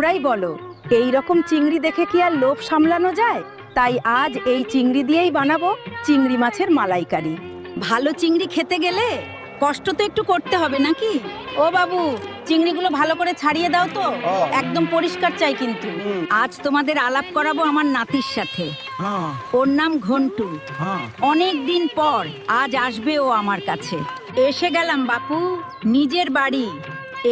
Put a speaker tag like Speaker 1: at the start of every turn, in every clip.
Speaker 1: তোমরাই বলো, এই রকম চিংড়ি দেখে কি আর লোভ সামলানো যায়? তাই আজ এই চিংড়ি দিয়েই বানাবো চিংড়ি মাছের মালাইকারি। ভালো চিংড়ি খেতে গেলে কষ্ট তো একটু করতে হবে নাকি? ও বাবু, চিংড়িগুলো ভালো করে ছাড়িয়ে দাও তো, একদম পরিষ্কার চাই কিন্তু। আজ তোমাদের আলাপ করাবো আমার নাতির সাথে। ওর নাম ঘন্টু। অনেক দিন পর আজ আসবে ও আমার কাছে। এসে গেলাম বাপু, নিজের বাড়ি।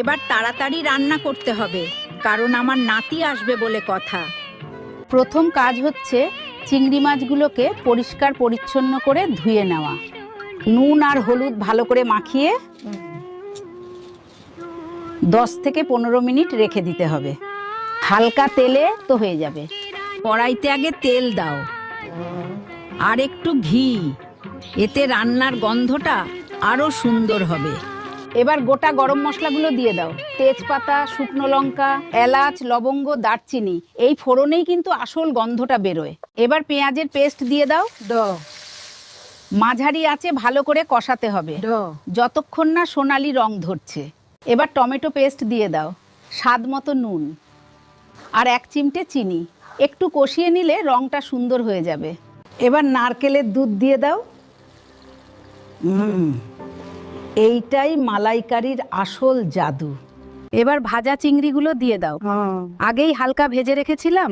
Speaker 1: এবার তাড়াতাড়ি রান্না করতে হবে, কারণ আমার নাতি আসবে বলে কথা। প্রথম কাজ হচ্ছে চিংড়ি মাছগুলোকে পরিষ্কার পরিচ্ছন্ন করে ধুয়ে নেওয়া। নুন আর হলুদ ভালো করে মাখিয়ে 10 থেকে 15 মিনিট রেখে দিতে হবে। হালকা তেলে তো হয়ে যাবে। কড়াইতে আগে তেল দাও আর একটু ঘি, এতে রান্নার গন্ধটা আরো সুন্দর হবে। এবার গোটা গরম মশলাগুলো দিয়ে দাও। তেজপাতা, শুকনো লঙ্কা, এলাচ, লবঙ্গ, দারচিনি, এই ফোড়নেই কিন্তু আসল গন্ধটা বেরোয়। এবার পেঁয়াজের পেস্ট দিয়ে দাও। মাঝারি আঁচে ভালো করে কষাতে হবে যতক্ষণ না সোনালি রং ধরছে। এবার টমেটো পেস্ট দিয়ে দাও, স্বাদ মতো নুন আর 1 চিমটে চিনি। একটু কষিয়ে নিলে রংটা সুন্দর হয়ে যাবে। এবার নারকেলের দুধ দিয়ে দাও। এইটাই মালাইকারির আসল জাদু। এবার ভাজা চিংড়িগুলো দিয়ে দাও। আগেই হালকা ভেজে রেখেছিলাম।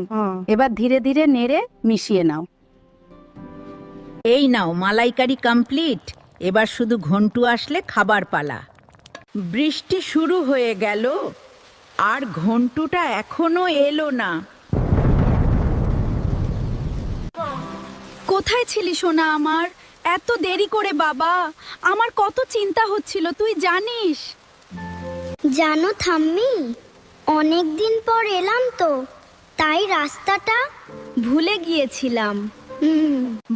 Speaker 1: এবার ধীরে ধীরে নেড়ে মিশিয়ে নাও। এই নাও, মালাইকারি কমপ্লিট। এবার শুধু ঘন্টু আসলে খাবার পালা। বৃষ্টি শুরু হয়ে গেল আর ঘন্টুটা এখনো এলো না।
Speaker 2: কোথায় ছিলি সোনা আমার? এত দেরি করে বাবা, আমার কত চিন্তা হচ্ছিল, তুই জানিস।
Speaker 3: জানো ঠাম্মি, অনেক দিন পর এলাম তো, তাই রাস্তাটা ভুলে গিয়েছিলাম।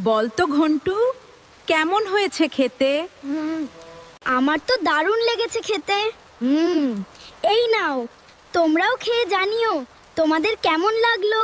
Speaker 1: বলতো ঘন্টু, কেমন হয়েছে খেতে?
Speaker 3: আমার তো দারুণ লেগেছে খেতে। এই নাও, তোমরাও খেয়ে জানিও তোমাদের কেমন লাগলো।